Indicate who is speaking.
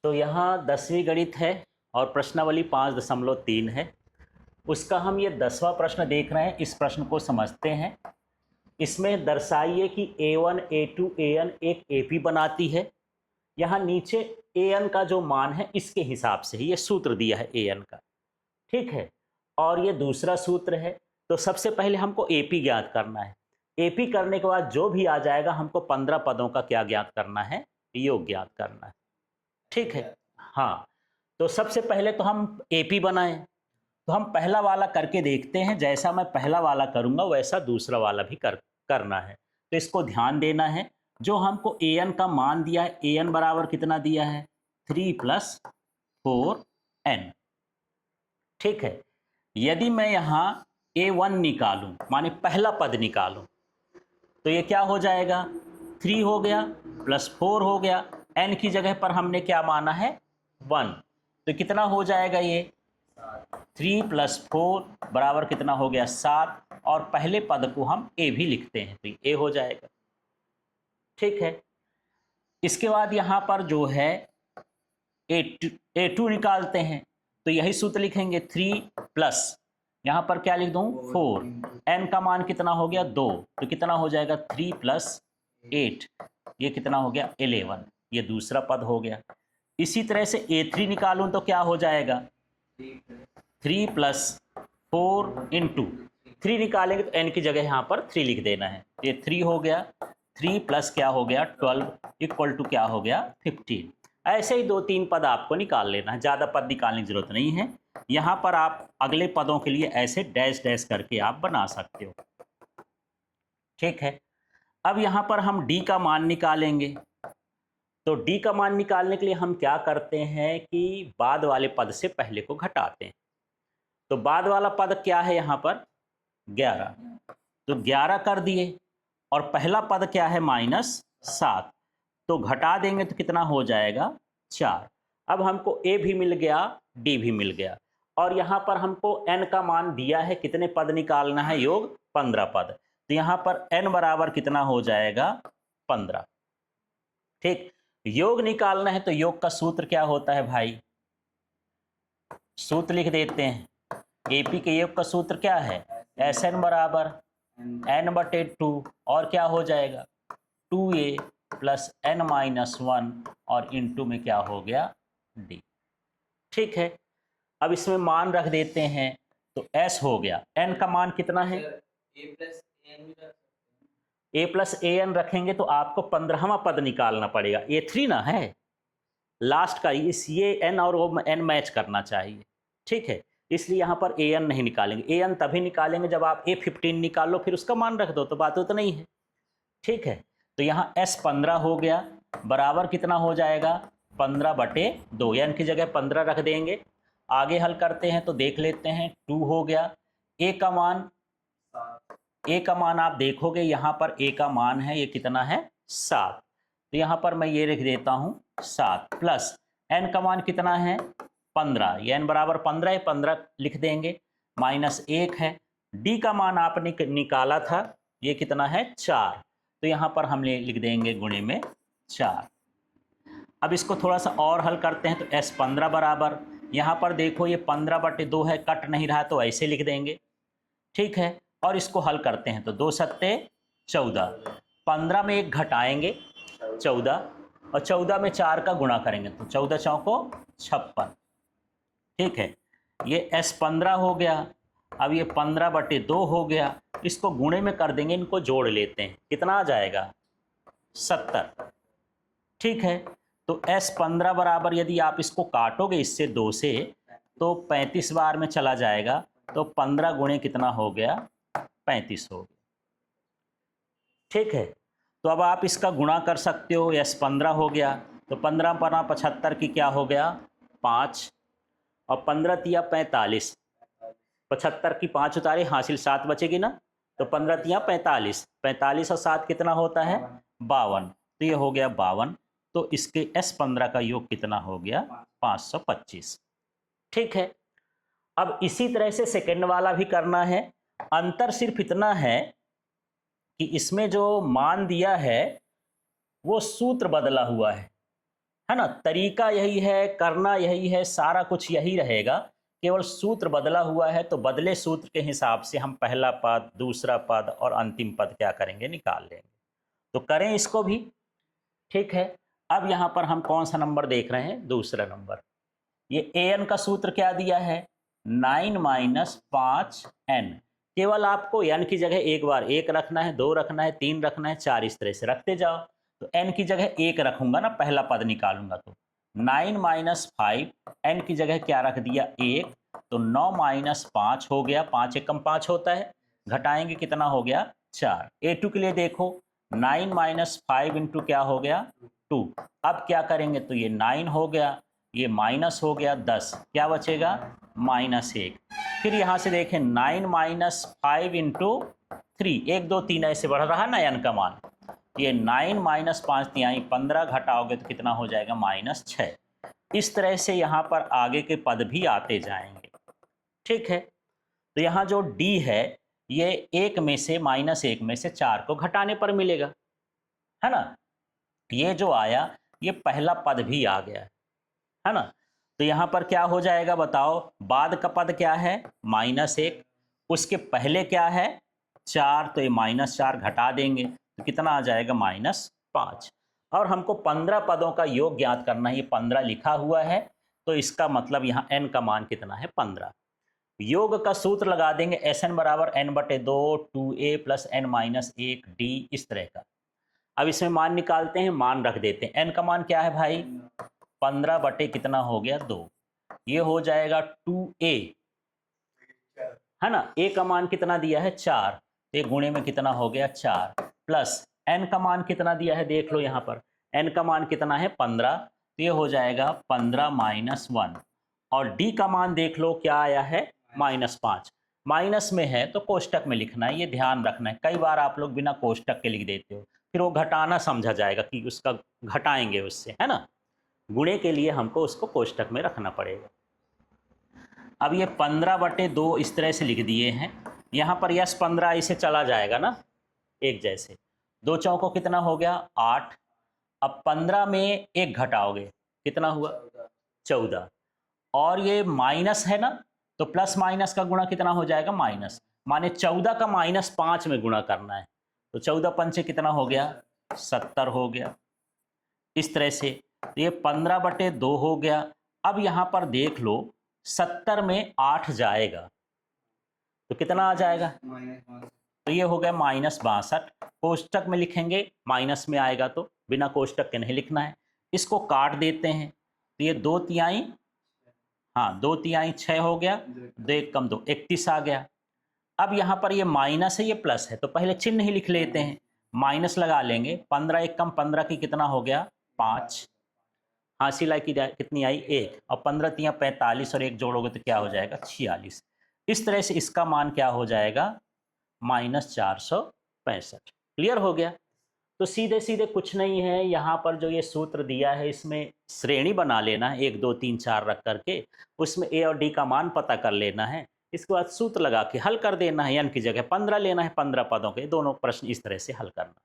Speaker 1: तो यहाँ 10वीं गणित है और प्रश्नावली 5.3 है। उसका हम ये 10वां प्रश्न देख रहे हैं। इस प्रश्न को समझते हैं। इसमें दर्शाइए कि A1 A2 AN एक AP बनाती है। यहाँ नीचे AN का जो मान है इसके हिसाब से ही ये सूत्र दिया है AN का, ठीक है। और ये दूसरा सूत्र है। तो सबसे पहले हमको AP ज्ञात करना है। AP करने के बाद जो भी आ जाएगा हमको 15 पदों का क्या ज्ञात करना है, योग ज्ञात करना है, ठीक है। हाँ, तो सबसे पहले तो हम AP बनाएं। तो हम पहला वाला करके देखते हैं। जैसा मैं पहला वाला करूंगा वैसा दूसरा वाला भी करना है। तो इसको ध्यान देना है। जो हमको AN का मान दिया है, AN बराबर कितना दिया है, 3 + 4n, ठीक है। यदि मैं यहाँ A1 निकालूं, माने पहला पद निकालूं, तो ये क्या हो जाएगा, 3 हो गया + 4 हो गया। n की जगह पर हमने क्या माना है, 1। तो कितना हो जाएगा ये, 3 + 4 बराबर कितना हो गया, 7। और पहले पद को हम A भी लिखते हैं तो A हो जाएगा, ठीक है। इसके बाद यहाँ पर जो है A2 निकालते हैं। तो यही सूत्र लिखेंगे, 3 + यहाँ पर क्या लिख दूँ, 4। n का मान कितना हो गया, 2। तो कितना हो जाएगा, 3 + 8, ये कितना हो गया, 11। ये दूसरा पद हो गया। इसी तरह से A3 निकालूं तो क्या हो जाएगा, 3 + 4 × 3 निकालेंगे तो n की जगह यहाँ पर 3 लिख देना है। ये 3 हो गया, 3 + क्या हो गया, 12 = क्या हो गया, 15। ऐसे ही 2-3 पद आपको निकाल लेना है, ज़्यादा पद निकालने की जरूरत नहीं है। यहाँ पर आप अगले पदों के लिए ऐसे डैश डैश करके आप बना सकते हो, ठीक है। अब यहाँ पर हम D का मान निकालेंगे। तो D का मान निकालने के लिए हम क्या करते हैं कि बाद वाले पद से पहले को घटाते हैं। तो बाद वाला पद क्या है यहाँ पर, 11। तो 11 कर दिए और पहला पद क्या है, -7। तो घटा देंगे तो कितना हो जाएगा, 4। अब हमको A भी मिल गया, D भी मिल गया। और यहाँ पर हमको n का मान दिया है, कितने पद निकालना है, योग 15 पद। तो यहाँ पर n बराबर कितना हो जाएगा, 15, ठीक। योग निकालना है तो योग का सूत्र क्या होता है भाई, सूत्र लिख देते हैं। AP के योग का सूत्र क्या है, Sn बराबर n/2 और क्या हो जाएगा, 2a + n-1 और इंटू में क्या हो गया, D, ठीक है। अब इसमें मान रख देते हैं तो S हो गया। n का मान कितना है, A + an रखेंगे तो आपको 15वां पद निकालना पड़ेगा। A3 ना है लास्ट का, इस ये n और वो n मैच करना चाहिए, ठीक है। इसलिए यहाँ पर an नहीं निकालेंगे। an तभी निकालेंगे जब आप A15 निकालो, फिर उसका मान रख दो तो बात तो नहीं है, ठीक है। तो यहाँ S15 हो गया, बराबर कितना हो जाएगा, 15/2। n की जगह 15 रख देंगे। आगे हल करते हैं तो देख लेते हैं, 2 हो गया। A का मान आप देखोगे यहाँ पर A का मान है, ये कितना है, 7। तो यहाँ पर मैं ये लिख देता हूँ 7 + n का मान कितना है, 15। ये n बराबर 15 है, 15 लिख देंगे, -1 है। D का मान आपने निकाला था, ये कितना है, 4। तो यहाँ पर हम लिख देंगे गुणे में 4। अब इसको थोड़ा सा और हल करते हैं तो S15 बराबर, यहाँ पर देखो ये 15/2 है, कट नहीं रहा तो ऐसे लिख देंगे, ठीक है। और इसको हल करते हैं तो 2 × 14, 15 में 1 घटाएंगे 14, और 14 में 4 का गुणा करेंगे तो 14 चौको 56, ठीक है। ये S15 हो गया। अब ये 15/2 हो गया, इसको गुणे में कर देंगे, इनको जोड़ लेते हैं, कितना आ जाएगा, 70, ठीक है। तो S15 बराबर, यदि आप इसको काटोगे इससे 2 से तो 35 बार में चला जाएगा, तो 15 गुणे कितना हो गया, 35 हो गया, ठीक है। तो अब आप इसका गुणा कर सकते हो, S15 हो गया तो 15 × 75 की क्या हो गया, 5, और 15 × 45, 75 की 5 उतारे, हासिल 7 बचेगी ना, तो 15 × 45, 45 और 7 कितना होता है, 52। तो ये हो गया 52। तो इसके S15 का योग कितना हो गया, 525, ठीक है। अब इसी तरह से सेकंड वाला भी करना है। अंतर सिर्फ इतना है कि इसमें जो मान दिया है वो सूत्र बदला हुआ है। है ना। तरीका यही है, करना यही है, सारा कुछ यही रहेगा, केवल सूत्र बदला हुआ है। तो बदले सूत्र के हिसाब से हम पहला पद, दूसरा पद और अंतिम पद क्या करेंगे, निकाल लेंगे। तो करें इसको भी, ठीक है। अब यहाँ पर हम कौन सा नंबर देख रहे हैं, दूसरा नंबर। ये an का सूत्र क्या दिया है, 9 माइनस 5n। केवल आपको n की जगह एक बार 1 रखना है, 2 रखना है, 3 रखना है, 4 इस तरह से रखते जाओ। तो n की जगह 1 रखूंगा ना, पहला पद निकालूंगा तो 9 माइनस 5, n की जगह क्या रख दिया 1, तो 9 माइनस 5 हो गया, 5 एकम 5 होता है, घटाएंगे कितना हो गया 4। a2 के लिए देखो 9 माइनस 5 इंटू क्या हो गया 2। अब क्या करेंगे, तो ये 9 हो गया, ये माइनस हो गया 10, क्या बचेगा -1। फिर यहाँ से देखें 9 माइनस 5 इंटू 3, 1 2 3 ऐसे बढ़ रहा ना n का मान। ये 9 माइनस 5 तिहाई 15, घटाओगे तो कितना हो जाएगा -6। इस तरह से यहाँ पर आगे के पद भी आते जाएंगे, ठीक है। तो यहाँ जो d है ये 1 में से -1 में से 4 को घटाने पर मिलेगा, है ना। ये जो आया ये पहला पद भी आ गया, है ना। तो यहाँ पर क्या हो जाएगा बताओ, बाद का पद क्या है -1, उसके पहले क्या है 4, तो ये -4 घटा देंगे तो कितना आ जाएगा -5। और हमको 15 पदों का योग ज्ञात करना है, ये 15 लिखा हुआ है, तो इसका मतलब यहाँ n का मान कितना है 15। योग का सूत्र लगा देंगे, Sn बराबर n/2 2a plus n minus 1d, इस तरह का। अब इसमें मान निकालते हैं, मान रख देते हैं। n का मान क्या है भाई 15 बटे कितना हो गया 2, ये हो जाएगा 2a, है ना। a का मान कितना दिया है 4, तो ये गुणे में कितना हो गया 4, प्लस n का मान कितना दिया है देख लो यहाँ पर, n का मान कितना है 15, तो ये हो जाएगा 15 माइनस 1। और d का मान देख लो क्या आया है -5। माइनस में है तो कोष्टक में लिखना है, ये ध्यान रखना है। कई बार आप लोग बिना कोष्टक के लिख देते हो, फिर वो घटाना समझा जाएगा कि उसका घटाएंगे उससे, है ना। गुणे के लिए हमको उसको कोष्टक में रखना पड़ेगा। अब ये 15/2 इस तरह से लिख दिए हैं, यहाँ पर यस 15 इसे चला जाएगा ना, एक जैसे, 2 चौकों कितना हो गया 8। अब 15 में 1 घटाओगे कितना हुआ 14, और ये माइनस है ना, तो प्लस माइनस का गुणा कितना हो जाएगा माइनस, माने 14 का -5 में गुणा करना है, तो 14 पंचे कितना हो गया 70 हो गया, इस तरह से। तो ये 15/2 हो गया। अब यहाँ पर देख लो 70 में 8 जाएगा तो कितना आ जाएगा, तो ये हो गया -62। कोष्टक में लिखेंगे, माइनस में आएगा तो बिना कोष्टक के नहीं लिखना है। इसको काट देते हैं, तो ये 2 तिहाई, हाँ 2 तिहाई 6 हो गया, 2 1 कम 2 31 आ गया। अब यहाँ पर ये माइनस है, ये प्लस है, तो पहले चिन्ह ही लिख लेते हैं, माइनस लगा लेंगे। 15 1 कम 15 की कितना हो गया 5, हासिल आई कितनी आई 1, और 15 तिया 45 और 1 जोड़ोगे तो क्या हो जाएगा 46। इस तरह से इसका मान क्या हो जाएगा -465। क्लियर हो गया। तो सीधे सीधे कुछ नहीं है, यहाँ पर जो ये सूत्र दिया है इसमें श्रेणी बना लेना है 1 2 3 4 रख करके, उसमें a और d का मान पता कर लेना है। इसके बाद सूत्र लगा के हल कर देना है, n की जगह 15 लेना है, 15 पदों के दोनों प्रश्न इस तरह से हल करना है।